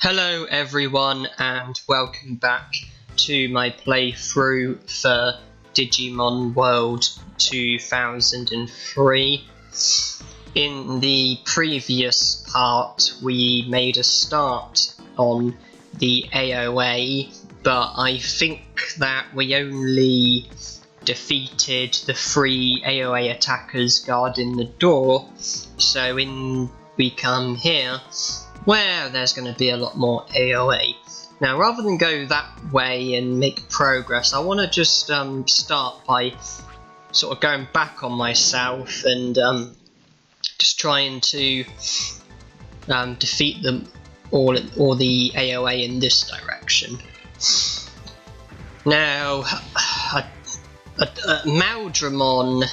Hello everyone and welcome back to my playthrough for Digimon World 2003. In the previous part we made a start on the AOA, but I think that we only defeated the 3 AOA attackers guarding the door, so we come here where there's going to be a lot more AOA. Now, rather than go that way and make progress, I want to just start by sort of going back on myself and just trying to defeat them all the AOA in this direction. Now, Maldramon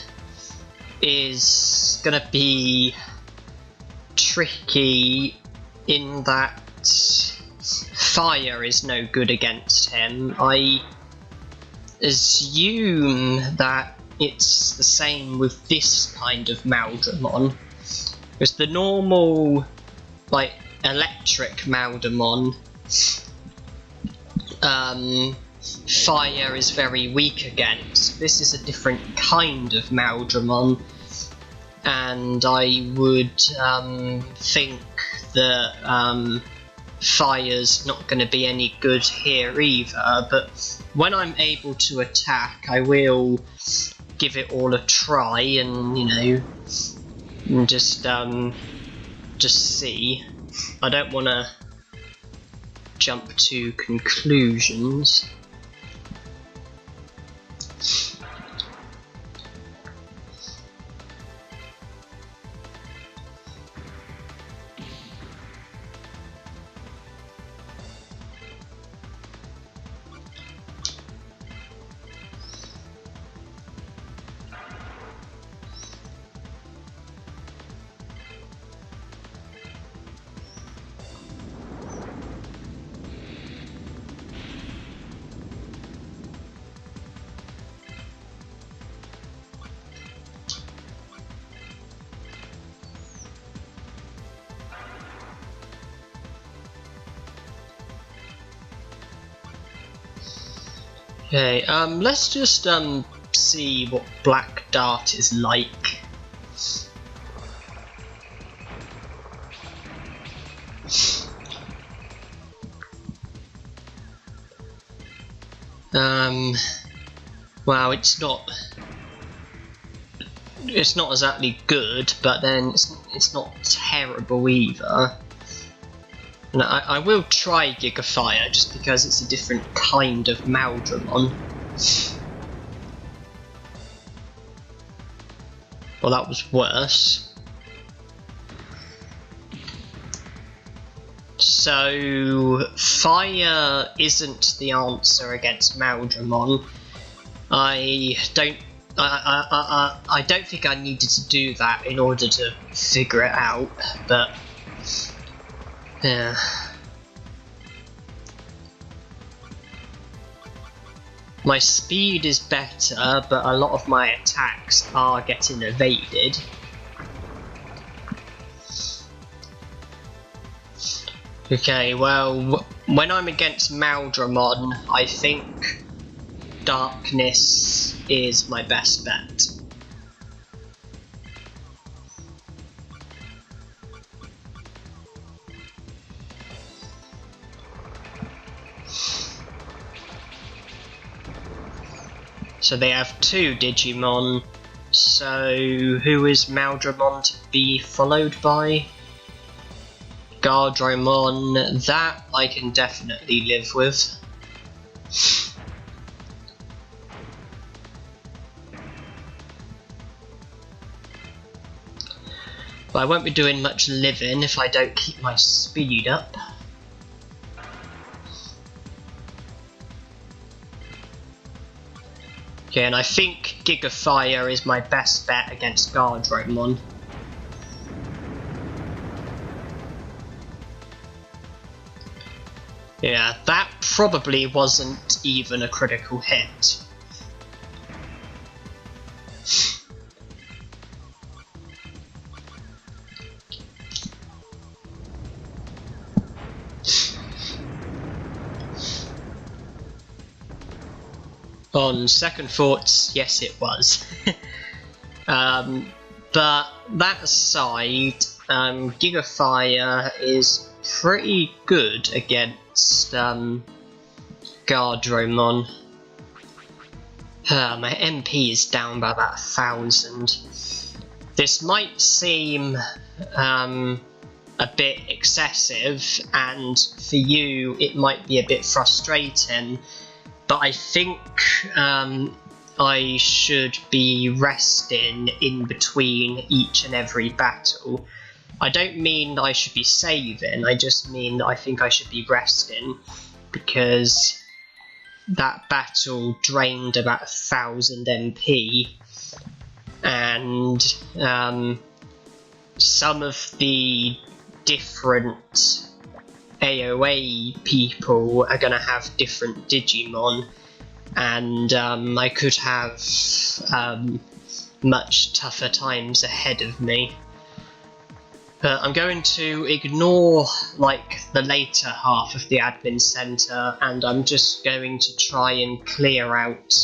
is going to be tricky in that fire is no good against him. I assume that it's the same with this kind of Maldramon, because the normal, like, electric Maldramon, fire is very weak against. This is a different kind of Maldramon, and I would think that fire's not going to be any good here either, but when I'm able to attack I will give it all a try and, you know, just see. I don't want to jump to conclusions. Okay, let's just see what Black Dart is like. Well, it's not exactly good, but then it's not terrible either. No, I will try Gigafire just because it's a different kind of Maldramon. Well, that was worse. So, fire isn't the answer against Maldramon. I don't think I needed to do that in order to figure it out, but yeah. My speed is better, but a lot of my attacks are getting evaded. Okay, well, when I'm against Maldramon, I think Darkness is my best bet. So they have 2 Digimon, so who is Maldramon to be followed by? Gardromon, that I can definitely live with. But I won't be doing much living if I don't keep my speed up. Okay, and I think Gigafire is my best bet against Gardromon. Yeah, that probably wasn't even a critical hit. On second thoughts, yes it was. But that aside, Gigafire is pretty good against Gardromon. My MP is down by about 1,000. This might seem a bit excessive, and for you it might be a bit frustrating, but I think I should be resting in between each and every battle. I don't mean that I should be saving, I just mean that I think I should be resting, because that battle drained about 1,000 MP, and some of the different AOA people are going to have different Digimon, and I could have much tougher times ahead of me. I'm going to ignore like the later half of the admin centre, and I'm just going to try and clear out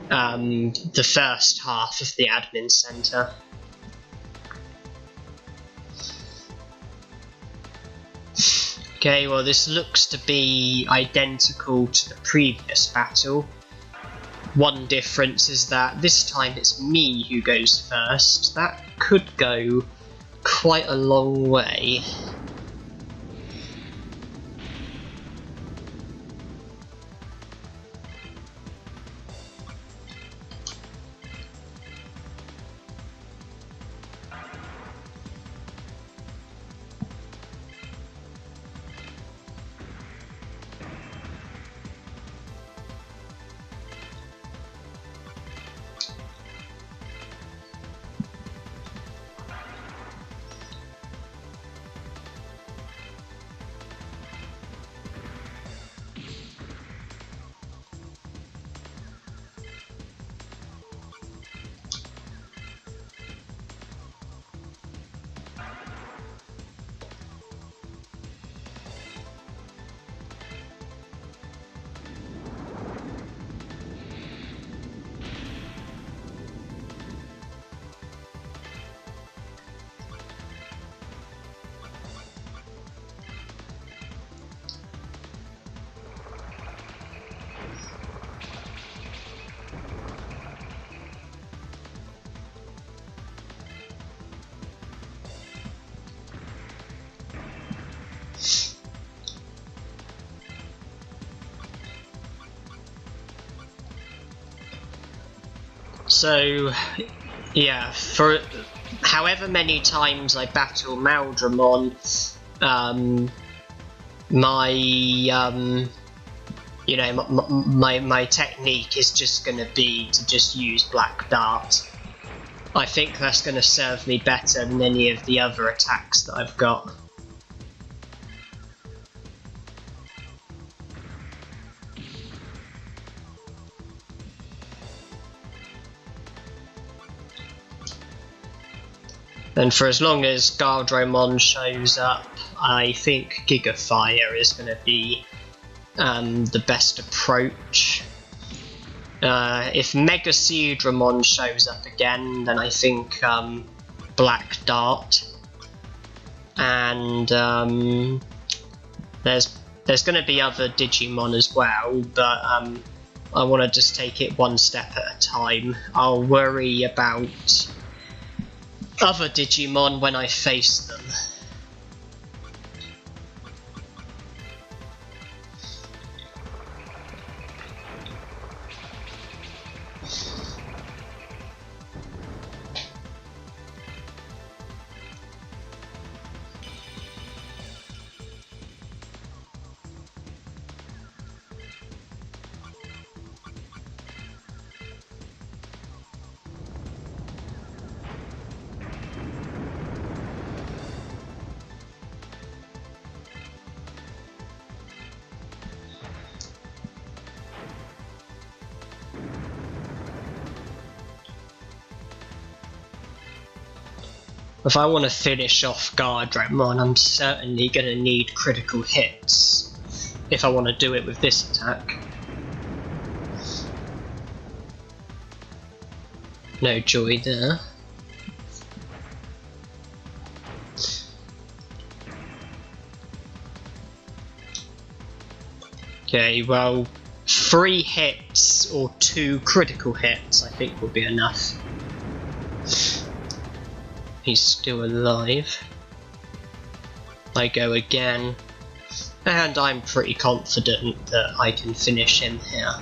the first half of the admin centre. Okay, well this looks to be identical to the previous battle. One difference is that this time it's me who goes first. That could go quite a long way. So, yeah, for however many times I battle Maldramon, my technique is just going to be to just use Black Dart. I think that's going to serve me better than any of the other attacks that I've got. And for as long as Gardromon shows up, I think Gigafire is going to be the best approach. If Mega Seedramon shows up again, then I think Black Dart. And there's going to be other Digimon as well, but I want to just take it one step at a time. I'll worry about other Digimon when I face them. If I want to finish off Gardromon, I'm certainly going to need critical hits if I want to do it with this attack. No joy there. Okay, well, 3 hits or 2 critical hits I think will be enough. He's still alive. I go again, and I'm pretty confident that I can finish him here.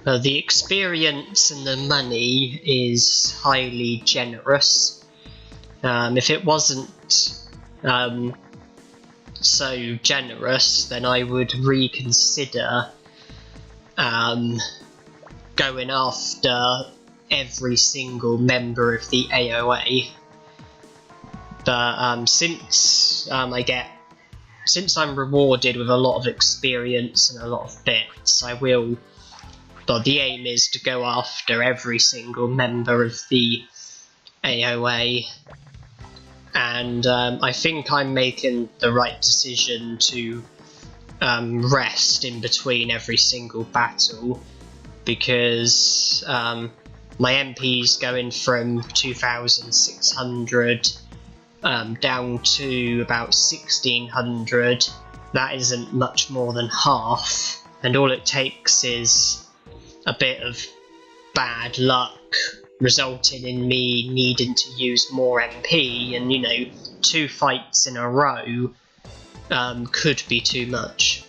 The experience and the money is highly generous. If it wasn't so generous, then I would reconsider going after every single member of the AOA. But since I'm rewarded with a lot of experience and a lot of bits, I will. But the aim is to go after every single member of the AOA, and I think I'm making the right decision to rest in between every single battle, because my MP's going from 2,600 down to about 1,600. That isn't much more than half, and all it takes is a bit of bad luck resulting in me needing to use more MP, and 2 fights in a row could be too much.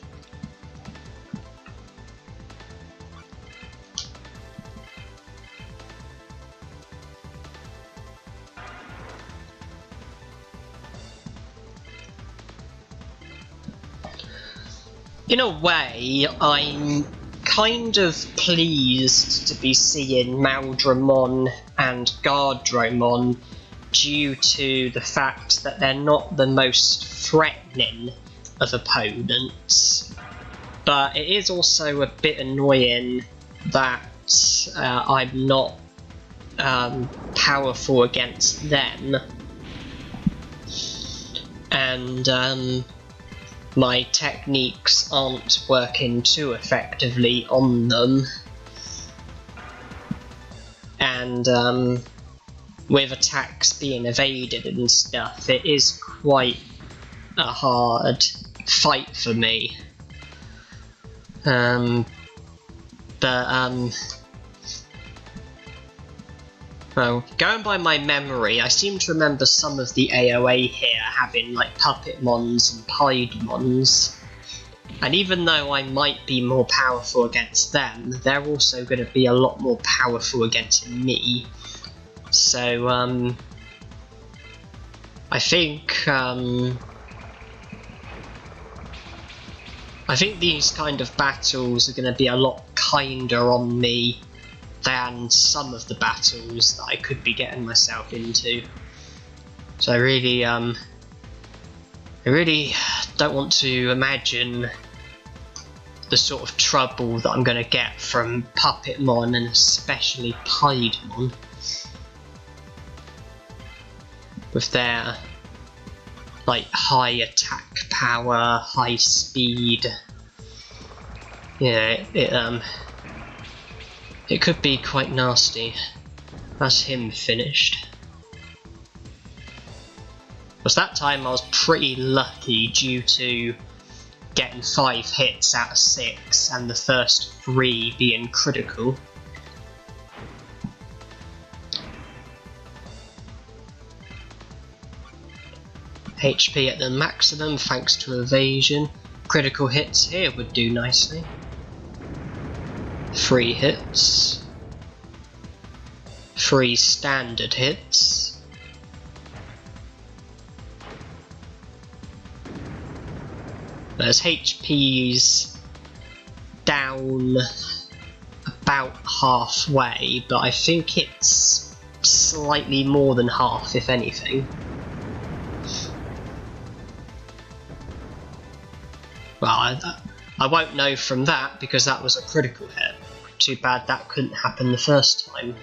In a way, I'm kind of pleased to be seeing Maldramon and Gardromon, due to the fact that they're not the most threatening of opponents, but it is also a bit annoying that I'm not powerful against them, and my techniques aren't working too effectively on them, and with attacks being evaded and stuff, it is quite a hard fight for me. Well, going by my memory, I seem to remember some of the AOA here having like Puppetmons and Piedmons, and even though I might be more powerful against them, they're also going to be a lot more powerful against me. So I think these kind of battles are going to be a lot kinder on me than some of the battles that I could be getting myself into. So I really don't want to imagine the sort of trouble that I'm going to get from Puppetmon, and especially Piedmon, with their like high attack power, high speed. Yeah, it could be quite nasty. That's him finished. Because that time I was pretty lucky due to getting 5 hits out of 6 and the first 3 being critical. HP at the maximum thanks to evasion. Critical hits here would do nicely. 3 hits. 3 standard hits. As HP's down about halfway, but I think it's slightly more than half, if anything. Well, I won't know from that because that was a critical hit. too bad that couldn't happen the first time.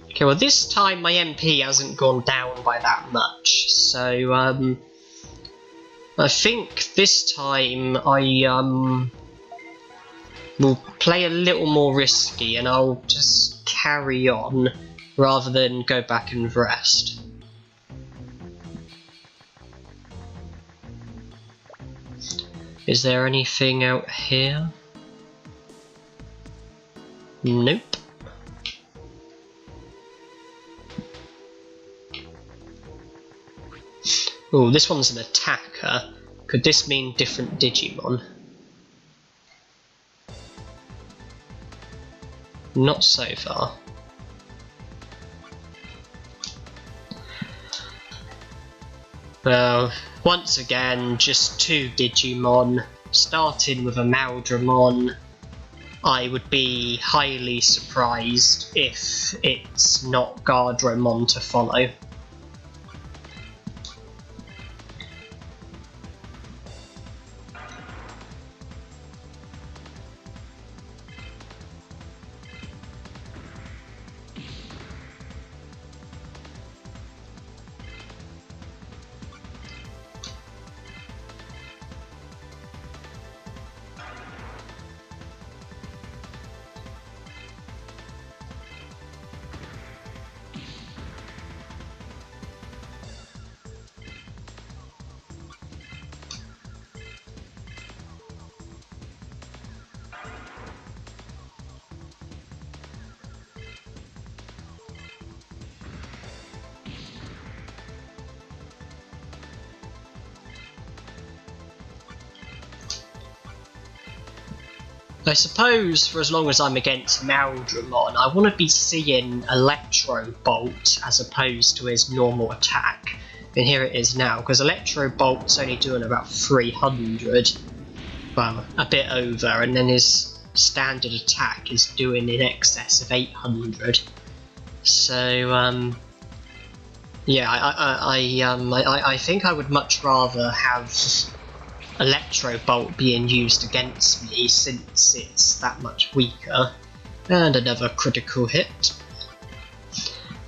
Okay, well this time my MP hasn't gone down by that much, so I think this time I will play a little more risky and I'll just carry on rather than go back and rest. Is there anything out here? Nope. Oh, this one's an attacker. Could this mean different Digimon? Not so far. Well, once again, just 2 Digimon, starting with a Maldramon. I would be highly surprised if it's not Gardromon to follow. I suppose for as long as I'm against Maldramon, I want to be seeing Electro Bolt as opposed to his normal attack. And here it is now, because Electro Bolt's only doing about 300, well, a bit over, and then his standard attack is doing in excess of 800. So, yeah, I think I would much rather have Electro Bolt being used against me since it's that much weaker. And another critical hit.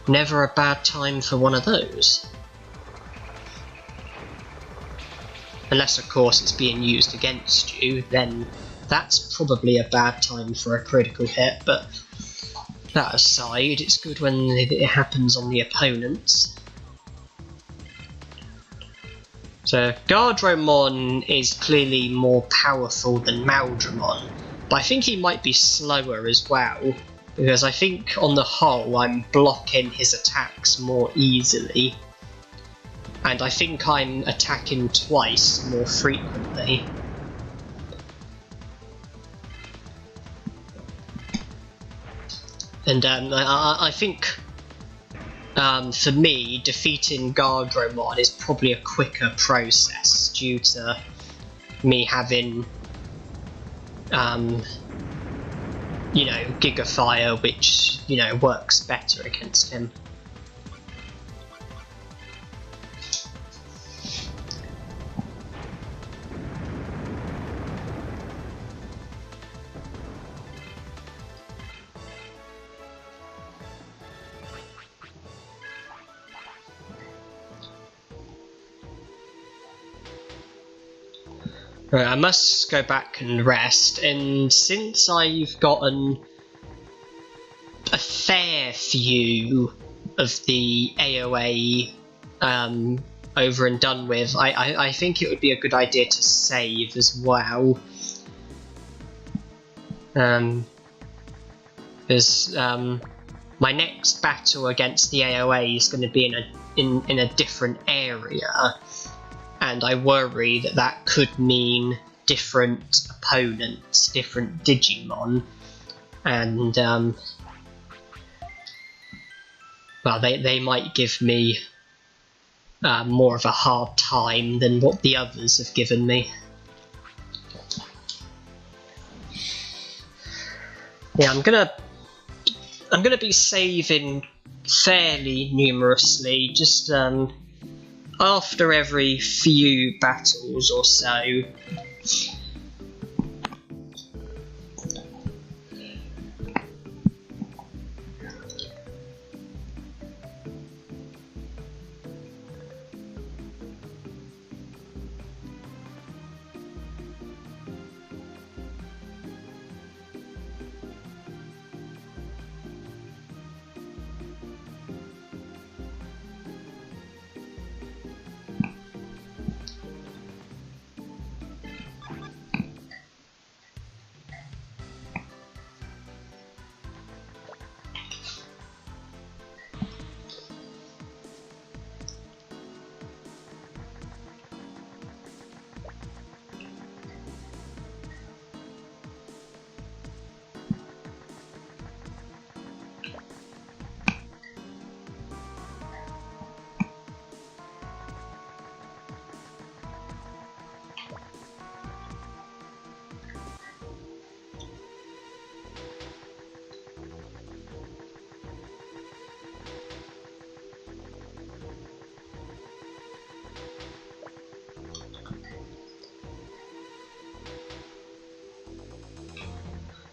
Never a bad time for one of those. Unless of course it's being used against you, then that's probably a bad time for a critical hit, but that aside, it's good when it happens on the opponents. So, Gardromon is clearly more powerful than Maldramon, but I think he might be slower as well, because I think on the whole I'm blocking his attacks more easily, and I think I'm attacking twice more frequently. And I think for me, defeating Gardromon is probably a quicker process due to me having, you know, Gigafire, which, you know, works better against him. Right, I must go back and rest, and since I've gotten a fair few of the AOA over and done with, I think it would be a good idea to save as well. Because my next battle against the AOA is going to be in a different area. And I worry that that could mean different opponents, different Digimon, and well, they might give me more of a hard time than what the others have given me. Yeah, I'm gonna be saving fairly numerously, just after every few battles or so,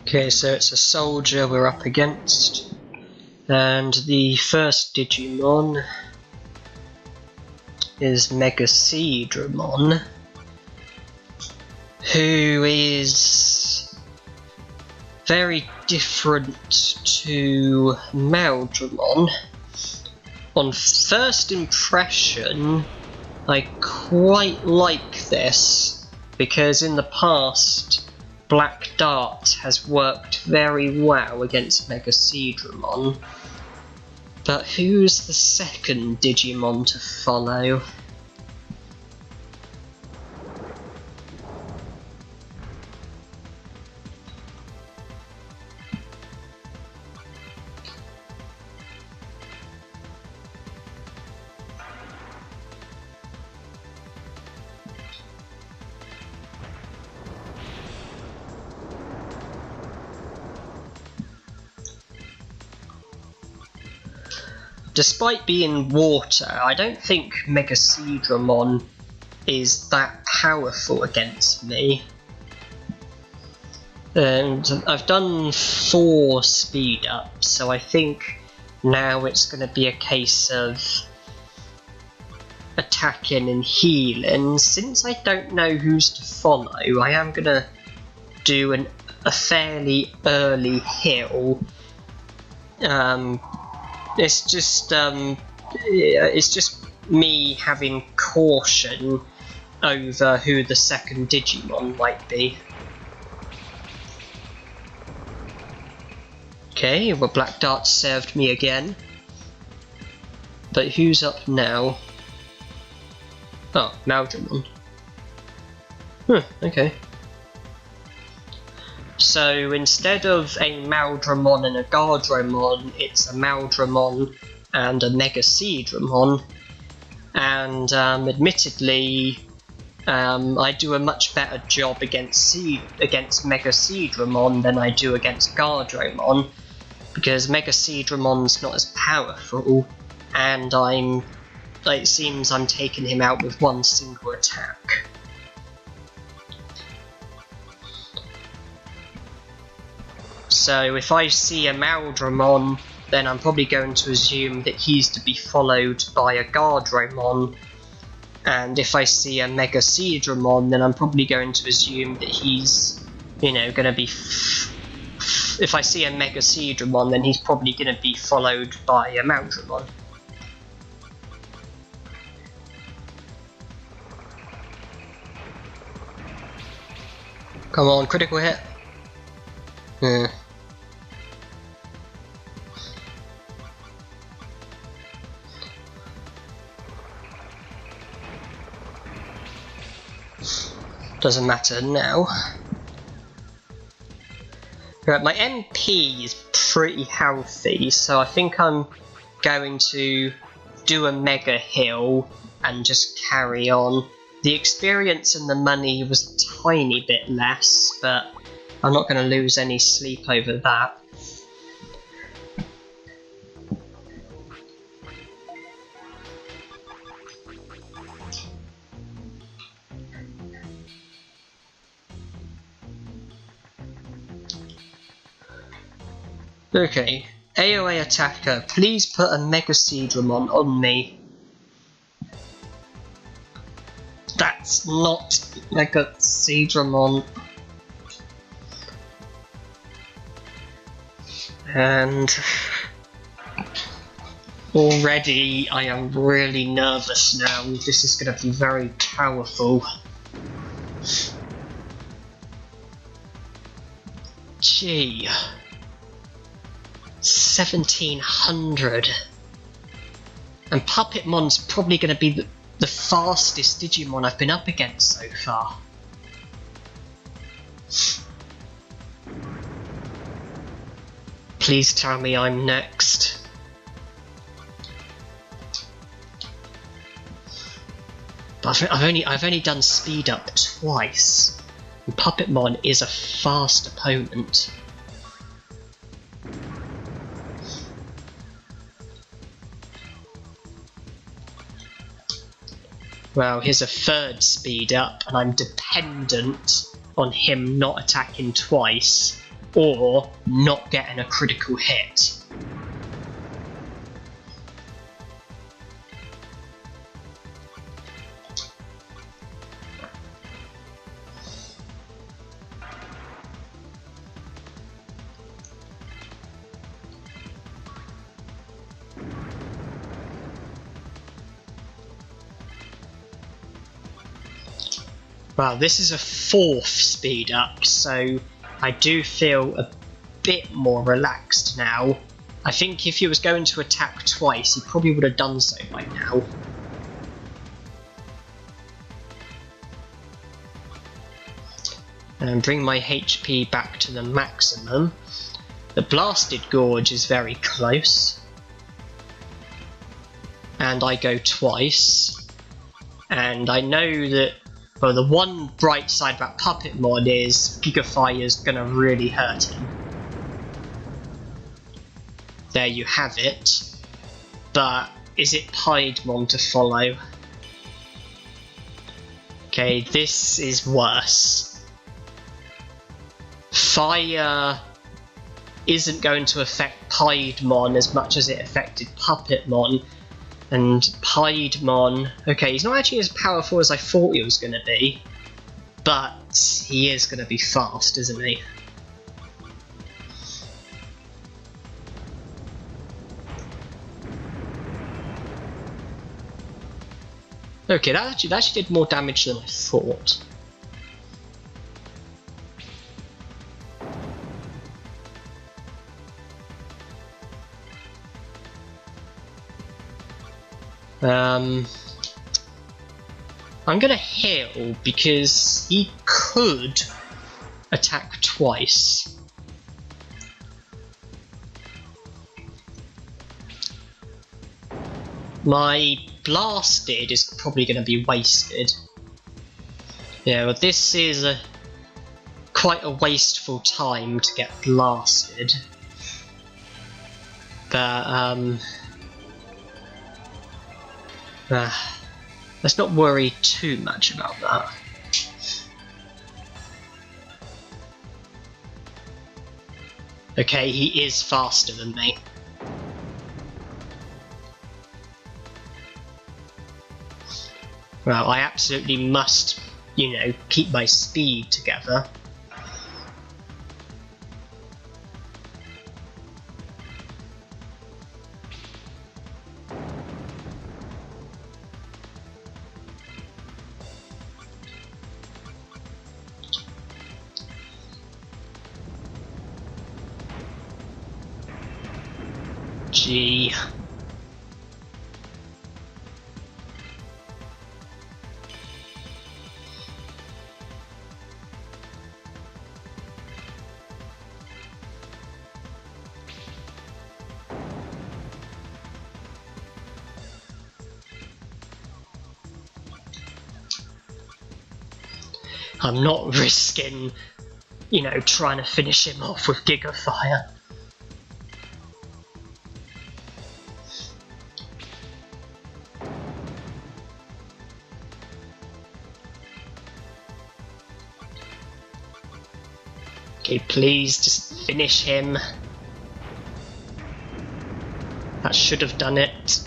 Okay, so it's a soldier we're up against, and the first Digimon is Megaseedramon, who is very different to Maldramon. On first impression, I quite like this, because in the past Black Dart has worked very well against Megaseedramon. But who's the second Digimon to follow? Despite being water, I don't think Megaseedramon is that powerful against me. And I've done 4 speed ups, so I think now it's going to be a case of attacking and healing. Since I don't know who's to follow, I am going to do a fairly early heal. It's just me having caution over who the second Digimon might be. Okay, well, Black Dart served me again. But who's up now? Oh, Maldramon. Okay. So instead of a Maldramon and a Guardramon, it's a Maldramon and a Megaseedramon. And admittedly, I do a much better job against Megaseedramon than I do against Guardramon, because Megaseedramon's not as powerful, and it seems I'm taking him out with one single attack. So if I see a Maldramon, then I'm probably going to assume that he's to be followed by a Guardramon, and if I see a Megaseedramon, then I'm probably going to assume that he's, going to be... If I see a Megaseedramon, then he's probably going to be followed by a Maldramon. Come on, critical hit. Doesn't matter now. Right, my MP is pretty healthy, so I think I'm going to do a mega heal and just carry on. The experience and the money was a tiny bit less, but I'm not going to lose any sleep over that. Okay, AOA attacker, please put a Mega Seedramon on me. That's not Mega Seedramon. And already I am really nervous now. This is going to be very powerful. Gee. 1700. And Puppetmon's probably going to be the fastest Digimon I've been up against so far. Please tell me I'm next. But I've only done speed up twice. And Puppetmon is a fast opponent. Well, here's a third speed up, and I'm dependent on him not attacking twice, or not getting a critical hit. Well, this is a fourth speed up, so I do feel a bit more relaxed now. I think if he was going to attack twice, he probably would have done so by now. And bring my HP back to the maximum. The Blasted Gorge is very close. And I go twice. And I know that, well, the one bright side about Puppetmon is Gigafire's gonna really hurt him. There you have it. But is it Piedmon to follow? Okay, this is worse. Fire isn't going to affect Piedmon as much as it affected Puppetmon. And Piedmon, okay, he's not actually as powerful as I thought he was going to be, but he is going to be fast, isn't he? Okay, that actually did more damage than I thought. I'm gonna heal because he could attack twice. My Blasted is probably gonna be wasted. Yeah, well, this is quite a wasteful time to get blasted. But let's not worry too much about that. Okay, he is faster than me. Well, I absolutely must, you know, keep my speed together. Gee. I'm not risking, you know, trying to finish him off with Gigafire. Okay, please just finish him. That should have done it,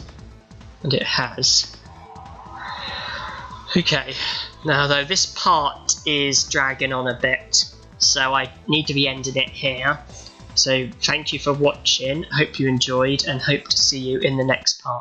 and it has. Okay, now though this part is dragging on a bit, so I need to be ending it here. So thank you for watching, hope you enjoyed, and hope to see you in the next part.